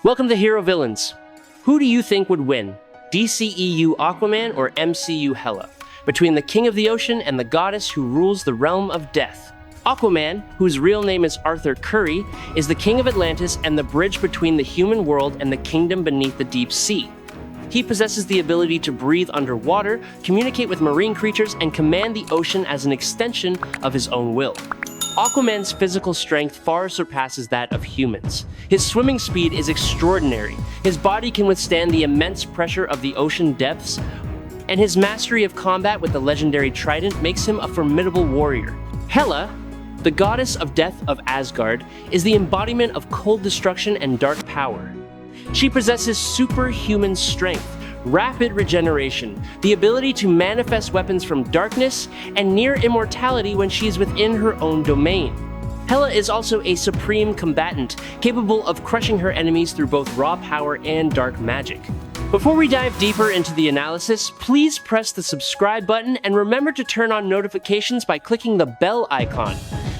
Welcome to Hero Villains. Who do you think would win, DCEU Aquaman or MCU Hela, between the king of the ocean and the goddess who rules the realm of death? Aquaman, whose real name is Arthur Curry, is the king of Atlantis and the bridge between the human world and the kingdom beneath the deep sea. He possesses the ability to breathe underwater, communicate with marine creatures, and command the ocean as an extension of his own will. Aquaman's physical strength far surpasses that of humans. His swimming speed is extraordinary, his body can withstand the immense pressure of the ocean depths, and his mastery of combat with the legendary trident makes him a formidable warrior. Hela, the goddess of death of Asgard, is the embodiment of cold destruction and dark power. She possesses superhuman strength, rapid regeneration, the ability to manifest weapons from darkness, and near immortality when she is within her own domain. Hela is also a supreme combatant, capable of crushing her enemies through both raw power and dark magic. Before we dive deeper into the analysis, please press the subscribe button and remember to turn on notifications by clicking the bell icon.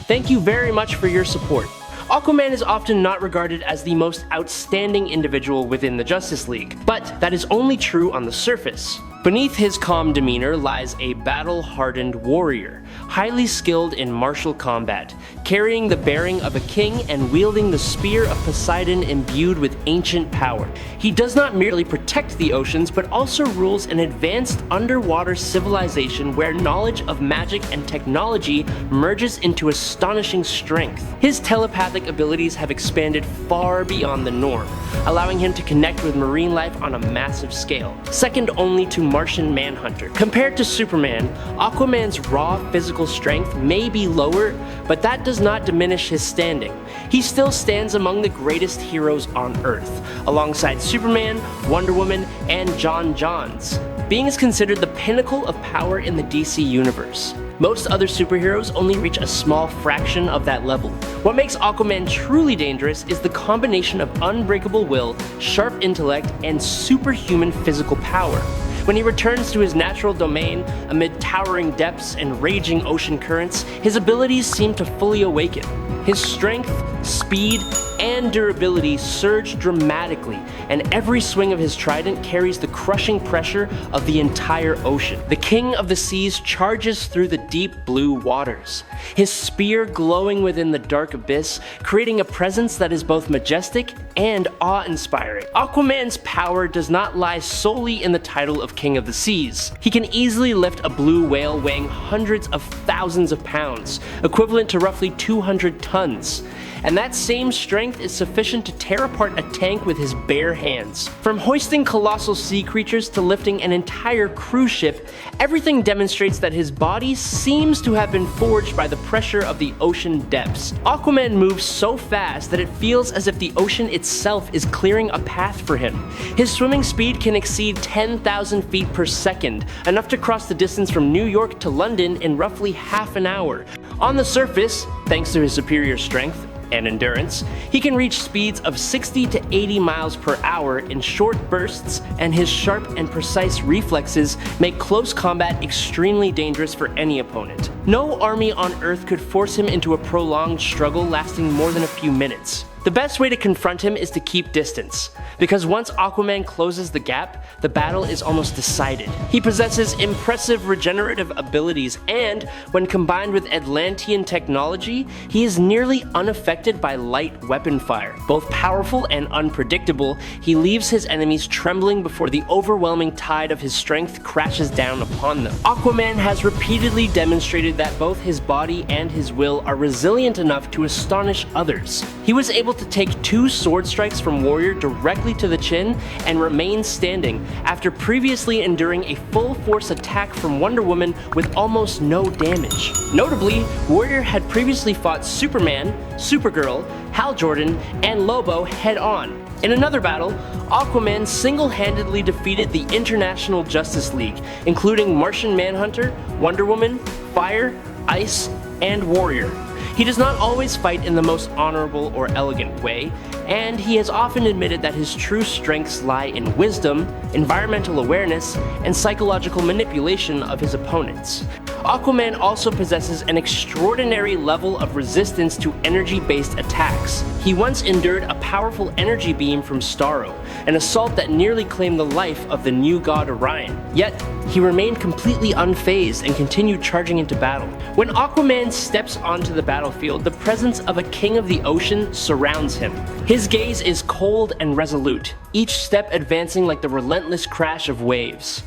Thank you very much for your support. Aquaman is often not regarded as the most outstanding individual within the Justice League, but that is only true on the surface. Beneath his calm demeanor lies a battle-hardened warrior, highly skilled in martial combat, carrying the bearing of a king and wielding the spear of Poseidon imbued with ancient power. He does not merely protect the oceans, but also rules an advanced underwater civilization where knowledge of magic and technology merges into astonishing strength. His telepathic abilities have expanded far beyond the norm, allowing him to connect with marine life on a massive scale, second only to Martian Manhunter. Compared to Superman, Aquaman's raw physical strength may be lower, but that does not diminish his standing. He still stands among the greatest heroes on Earth, alongside Superman, Wonder Woman, and John Johns. Being is considered the pinnacle of power in the DC universe. Most other superheroes only reach a small fraction of that level. What makes Aquaman truly dangerous is the combination of unbreakable will, sharp intellect, and superhuman physical power. When he returns to his natural domain, amid towering depths and raging ocean currents, his abilities seem to fully awaken. His strength, speed, and durability surge dramatically, and every swing of his trident carries the crushing pressure of the entire ocean. The King of the Seas charges through the deep blue waters, his spear glowing within the dark abyss, creating a presence that is both majestic and awe-inspiring. Aquaman's power does not lie solely in the title of King of the Seas. He can easily lift a blue whale weighing hundreds of thousands of pounds, equivalent to roughly 200 tons. And that same strength is sufficient to tear apart a tank with his bare hands. From hoisting colossal sea creatures to lifting an entire cruise ship, everything demonstrates that his body seems to have been forged by the pressure of the ocean depths. Aquaman moves so fast that it feels as if the ocean itself is clearing a path for him. His swimming speed can exceed 10,000 feet per second, enough to cross the distance from New York to London in roughly half an hour. On the surface, thanks to his superior strength and endurance, he can reach speeds of 60 to 80 miles per hour in short bursts, and his sharp and precise reflexes make close combat extremely dangerous for any opponent. No army on Earth could force him into a prolonged struggle lasting more than a few minutes. The best way to confront him is to keep distance, because once Aquaman closes the gap, the battle is almost decided. He possesses impressive regenerative abilities, and when combined with Atlantean technology, he is nearly unaffected by light weapon fire. Both powerful and unpredictable, he leaves his enemies trembling before the overwhelming tide of his strength crashes down upon them. Aquaman has repeatedly demonstrated that both his body and his will are resilient enough to astonish others. He was able to take 2 sword strikes from Warrior directly to the chin and remain standing after previously enduring a full force attack from Wonder Woman with almost no damage. Notably, Warrior had previously fought Superman, Supergirl, Hal Jordan, and Lobo head-on. In another battle, Aquaman single-handedly defeated the International Justice League, including Martian Manhunter, Wonder Woman, Fire, Ice, and Warrior. He does not always fight in the most honorable or elegant way, and he has often admitted that his true strengths lie in wisdom, environmental awareness, and psychological manipulation of his opponents. Aquaman also possesses an extraordinary level of resistance to energy-based attacks. He once endured a powerful energy beam from Starro, an assault that nearly claimed the life of the new god Orion. Yet, he remained completely unfazed and continued charging into battle. When Aquaman steps onto the battlefield, the presence of a king of the ocean surrounds him. His gaze is cold and resolute, each step advancing like the relentless crash of waves,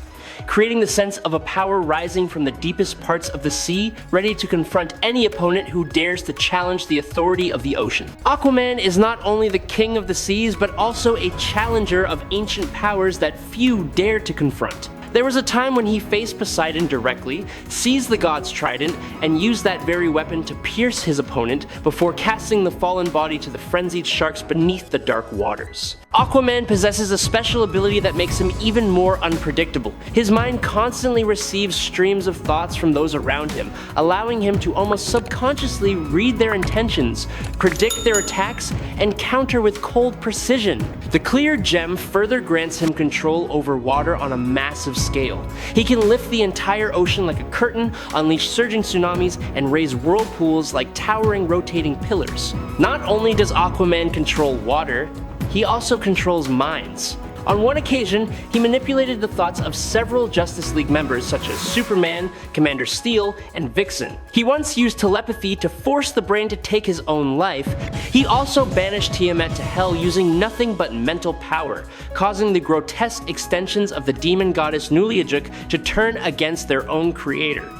creating the sense of a power rising from the deepest parts of the sea, ready to confront any opponent who dares to challenge the authority of the ocean. Aquaman is not only the king of the seas, but also a challenger of ancient powers that few dare to confront. There was a time when he faced Poseidon directly, seized the god's trident, and used that very weapon to pierce his opponent before casting the fallen body to the frenzied sharks beneath the dark waters. Aquaman possesses a special ability that makes him even more unpredictable. His mind constantly receives streams of thoughts from those around him, allowing him to almost subconsciously read their intentions, predict their attacks, and counter with cold precision. The clear gem further grants him control over water on a massive scale. He can lift the entire ocean like a curtain, unleash surging tsunamis, and raise whirlpools like towering rotating pillars. Not only does Aquaman control water, he also controls minds. On one occasion, he manipulated the thoughts of several Justice League members such as Superman, Commander Steel, and Vixen. He once used telepathy to force the brain to take his own life. He also banished Tiamat to hell using nothing but mental power, causing the grotesque extensions of the demon goddess Nuliajuk to turn against their own creator.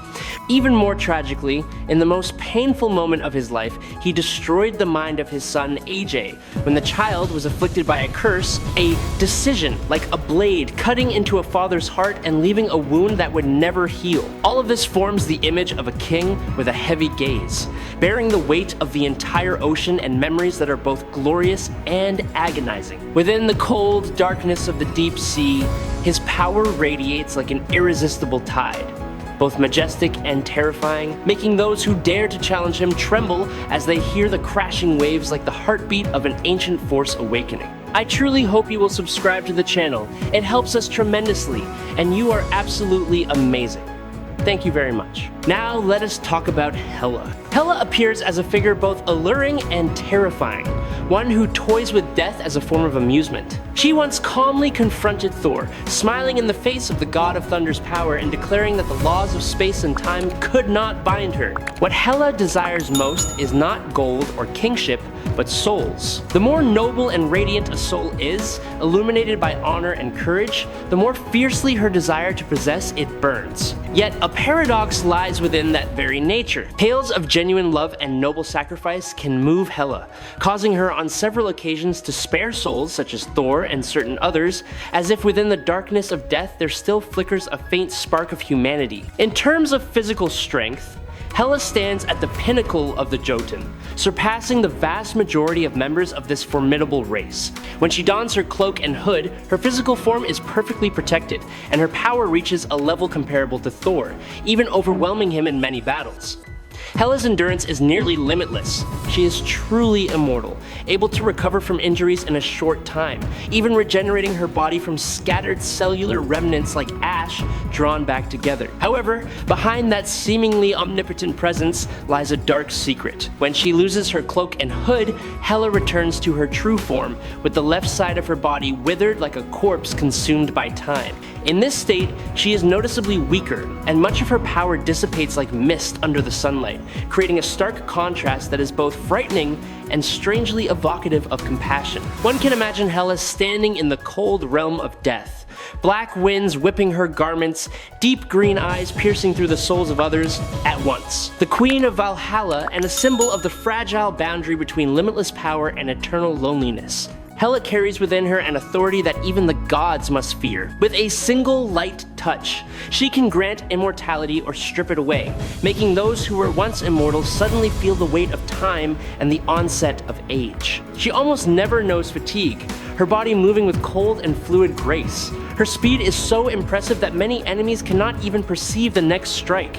Even more tragically, in the most painful moment of his life, he destroyed the mind of his son AJ when the child was afflicted by a curse, a decision like a blade cutting into a father's heart and leaving a wound that would never heal. All of this forms the image of a king with a heavy gaze, bearing the weight of the entire ocean and memories that are both glorious and agonizing. Within the cold darkness of the deep sea, his power radiates like an irresistible tide, both majestic and terrifying, making those who dare to challenge him tremble as they hear the crashing waves like the heartbeat of an ancient force awakening. I truly hope you will subscribe to the channel. It helps us tremendously, and you are absolutely amazing. Thank you very much. Now let us talk about Hela. Hela appears as a figure both alluring and terrifying, one who toys with death as a form of amusement. She once calmly confronted Thor, smiling in the face of the god of thunder's power and declaring that the laws of space and time could not bind her. What Hela desires most is not gold or kingship, but souls. The more noble and radiant a soul is, illuminated by honor and courage, the more fiercely her desire to possess it burns. Yet a paradox lies within that very nature. Tales of genuine love and noble sacrifice can move Hela, causing her on several occasions to spare souls such as Thor and certain others, as if within the darkness of death there still flickers a faint spark of humanity. In terms of physical strength, Hela stands at the pinnacle of the Jotun, surpassing the vast majority of members of this formidable race. When she dons her cloak and hood, her physical form is perfectly protected, and her power reaches a level comparable to Thor, even overwhelming him in many battles. Hela's endurance is nearly limitless. She is truly immortal, able to recover from injuries in a short time, even regenerating her body from scattered cellular remnants like ash drawn back together. However, behind that seemingly omnipotent presence lies a dark secret. When she loses her cloak and hood, Hela returns to her true form, with the left side of her body withered like a corpse consumed by time. In this state, she is noticeably weaker, and much of her power dissipates like mist under the sunlight, creating a stark contrast that is both frightening and strangely evocative of compassion. One can imagine Hela standing in the cold realm of death, black winds whipping her garments, deep green eyes piercing through the souls of others at once. The Queen of Valhalla and a symbol of the fragile boundary between limitless power and eternal loneliness. Hela carries within her an authority that even the gods must fear. With a single light touch, she can grant immortality or strip it away, making those who were once immortal suddenly feel the weight of time and the onset of age. She almost never knows fatigue, her body moving with cold and fluid grace. Her speed is so impressive that many enemies cannot even perceive the next strike.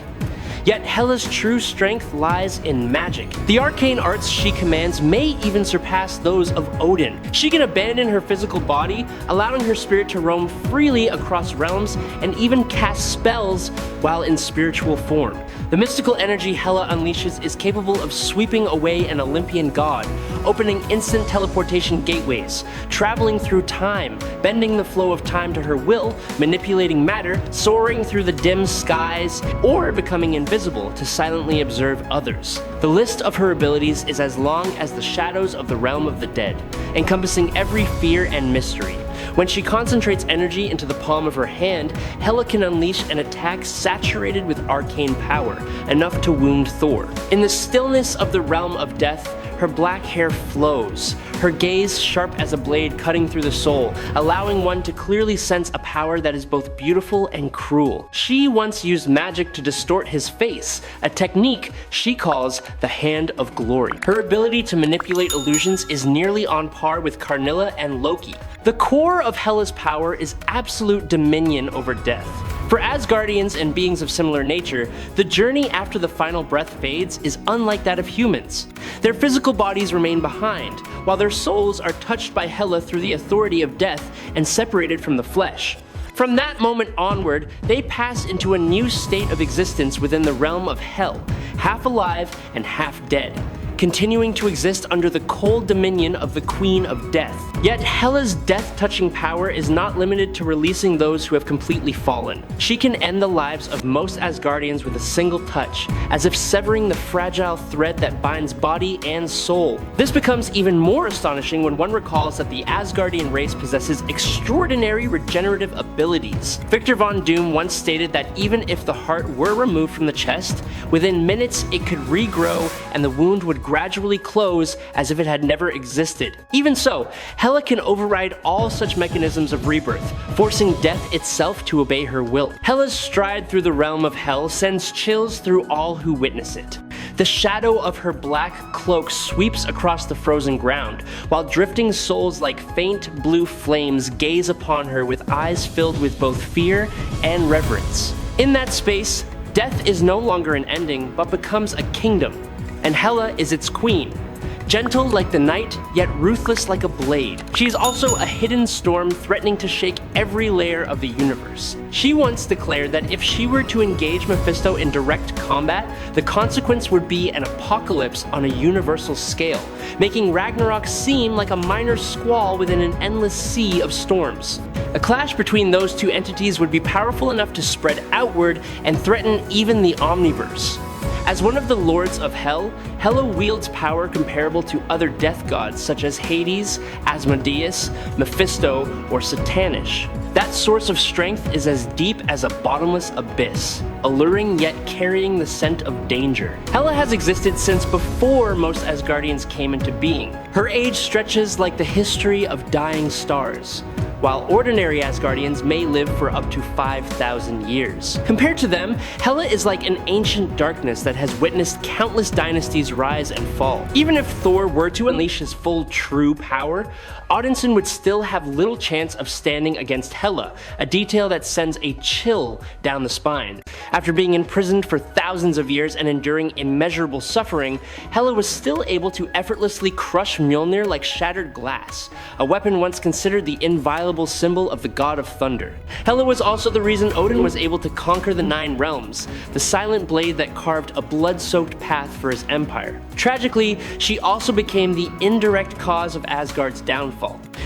Yet Hela's true strength lies in magic. The arcane arts she commands may even surpass those of Odin. She can abandon her physical body, allowing her spirit to roam freely across realms and even cast spells while in spiritual form. The mystical energy Hela unleashes is capable of sweeping away an Olympian god, opening instant teleportation gateways, traveling through time, bending the flow of time to her will, manipulating matter, soaring through the dim skies, or becoming invisible to silently observe others. The list of her abilities is as long as the shadows of the realm of the dead, encompassing every fear and mystery. When she concentrates energy into the palm of her hand, Hela can unleash an attack saturated with arcane power, enough to wound Thor. In the stillness of the realm of death, her black hair flows, her gaze sharp as a blade cutting through the soul, allowing one to clearly sense a power that is both beautiful and cruel. She once used magic to distort his face, a technique she calls the Hand of Glory. Her ability to manipulate illusions is nearly on par with Karnilla and Loki. The core of Hela's power is absolute dominion over death. For Asgardians and beings of similar nature, the journey after the final breath fades is unlike that of humans. Their physical bodies remain behind, while their souls are touched by Hela through the authority of death and separated from the flesh. From that moment onward, they pass into a new state of existence within the realm of Hell, half alive and half dead, continuing to exist under the cold dominion of the Queen of Death. Yet Hela's death-touching power is not limited to releasing those who have completely fallen. She can end the lives of most Asgardians with a single touch, as if severing the fragile thread that binds body and soul. This becomes even more astonishing when one recalls that the Asgardian race possesses extraordinary regenerative abilities. Victor Von Doom once stated that even if the heart were removed from the chest, within minutes it could regrow and the wound would gradually close as if it had never existed. Even so, Hela can override all such mechanisms of rebirth, forcing death itself to obey her will. Hela's stride through the realm of Hell sends chills through all who witness it. The shadow of her black cloak sweeps across the frozen ground, while drifting souls like faint blue flames gaze upon her with eyes filled with both fear and reverence. In that space, death is no longer an ending, but becomes a kingdom, and Hela is its queen. Gentle like the night, yet ruthless like a blade. She is also a hidden storm threatening to shake every layer of the universe. She once declared that if she were to engage Mephisto in direct combat, the consequence would be an apocalypse on a universal scale, making Ragnarok seem like a minor squall within an endless sea of storms. A clash between those two entities would be powerful enough to spread outward and threaten even the Omniverse. As one of the lords of Hell, Hela wields power comparable to other death gods such as Hades, Asmodeus, Mephisto, or Satanish. That source of strength is as deep as a bottomless abyss, alluring yet carrying the scent of danger. Hela has existed since before most Asgardians came into being. Her age stretches like the history of dying stars, while ordinary Asgardians may live for up to 5,000 years. Compared to them, Hela is like an ancient darkness that has witnessed countless dynasties rise and fall. Even if Thor were to unleash his full true power, Odinson would still have little chance of standing against Hela, a detail that sends a chill down the spine. After being imprisoned for thousands of years and enduring immeasurable suffering, Hela was still able to effortlessly crush Mjolnir like shattered glass, a weapon once considered the inviolable symbol of the god of thunder. Hela was also the reason Odin was able to conquer the Nine Realms, the silent blade that carved a blood-soaked path for his empire. Tragically, she also became the indirect cause of Asgard's downfall.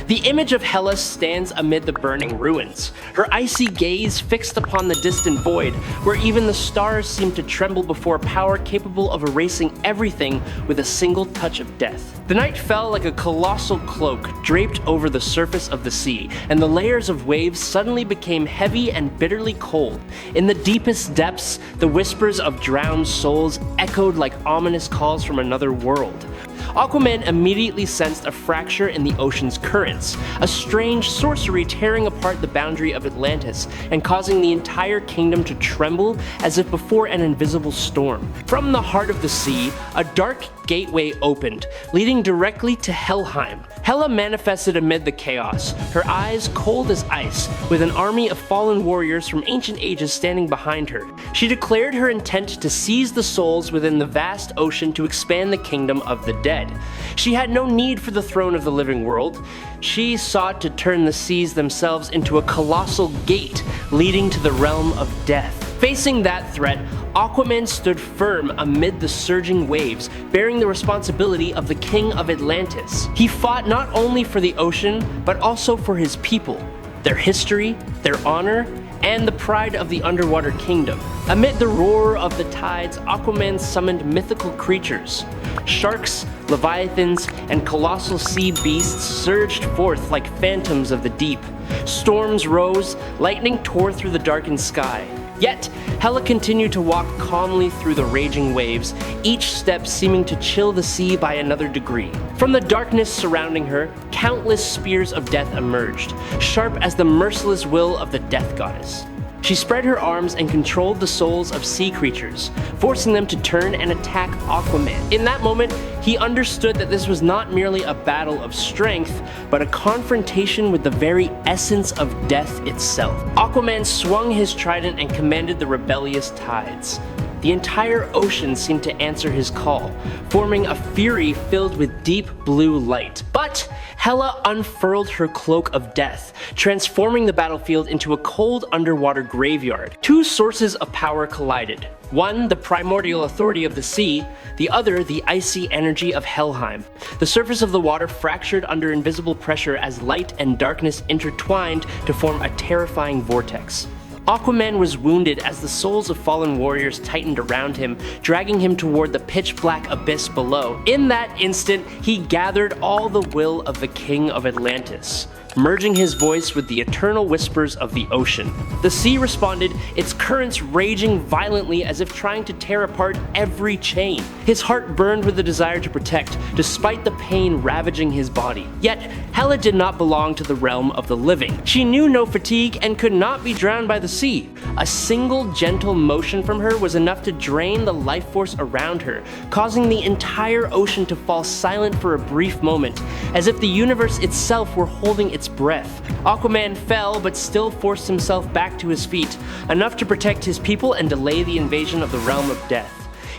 The image of Hela stands amid the burning ruins, her icy gaze fixed upon the distant void, where even the stars seem to tremble before power capable of erasing everything with a single touch of death. The night fell like a colossal cloak draped over the surface of the sea, and the layers of waves suddenly became heavy and bitterly cold. In the deepest depths, the whispers of drowned souls echoed like ominous calls from another world. Aquaman immediately sensed a fracture in the ocean's currents, a strange sorcery tearing apart the boundary of Atlantis and causing the entire kingdom to tremble as if before an invisible storm. From the heart of the sea, a dark gateway opened, leading directly to Helheim. Hela manifested amid the chaos, her eyes cold as ice, with an army of fallen warriors from ancient ages standing behind her. She declared her intent to seize the souls within the vast ocean to expand the kingdom of the dead. She had no need for the throne of the living world. She sought to turn the seas themselves into a colossal gate leading to the realm of death. Facing that threat, Aquaman stood firm amid the surging waves, bearing the responsibility of the King of Atlantis. He fought not only for the ocean, but also for his people, their history, their honor, and the pride of the underwater kingdom. Amid the roar of the tides, Aquaman summoned mythical creatures. Sharks, leviathans, and colossal sea beasts surged forth like phantoms of the deep. Storms rose, lightning tore through the darkened sky. Yet, Hela continued to walk calmly through the raging waves, each step seeming to chill the sea by another degree. From the darkness surrounding her, countless spears of death emerged, sharp as the merciless will of the death goddess. She spread her arms and controlled the souls of sea creatures, forcing them to turn and attack Aquaman. In that moment, he understood that this was not merely a battle of strength, but a confrontation with the very essence of death itself. Aquaman swung his trident and commanded the rebellious tides. The entire ocean seemed to answer his call, forming a fury filled with deep blue light. But Hela unfurled her cloak of death, transforming the battlefield into a cold underwater graveyard. Two sources of power collided. One, the primordial authority of the sea, the other, the icy energy of Helheim. The surface of the water fractured under invisible pressure as light and darkness intertwined to form a terrifying vortex. Aquaman was wounded as the souls of fallen warriors tightened around him, dragging him toward the pitch-black abyss below. In that instant, he gathered all the will of the King of Atlantis, merging his voice with the eternal whispers of the ocean. The sea responded, its currents raging violently as if trying to tear apart every chain. His heart burned with the desire to protect, despite the pain ravaging his body. Yet, Hela did not belong to the realm of the living. She knew no fatigue and could not be drowned by the sea. A single gentle motion from her was enough to drain the life force around her, causing the entire ocean to fall silent for a brief moment, as if the universe itself were holding its breath. Aquaman fell, but still forced himself back to his feet, enough to protect his people and delay the invasion of the realm of death.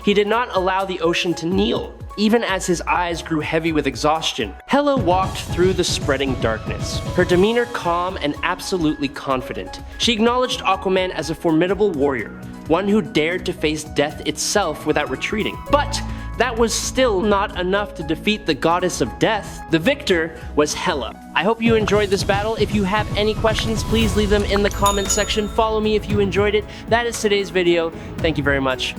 He did not allow the ocean to kneel, even as his eyes grew heavy with exhaustion. Hela walked through the spreading darkness, her demeanor calm and absolutely confident. She acknowledged Aquaman as a formidable warrior, one who dared to face death itself without retreating. But that was still not enough to defeat the goddess of death. The victor was Hela. I hope you enjoyed this battle. If you have any questions, please leave them in the comments section. Follow me if you enjoyed it. That is today's video. Thank you very much.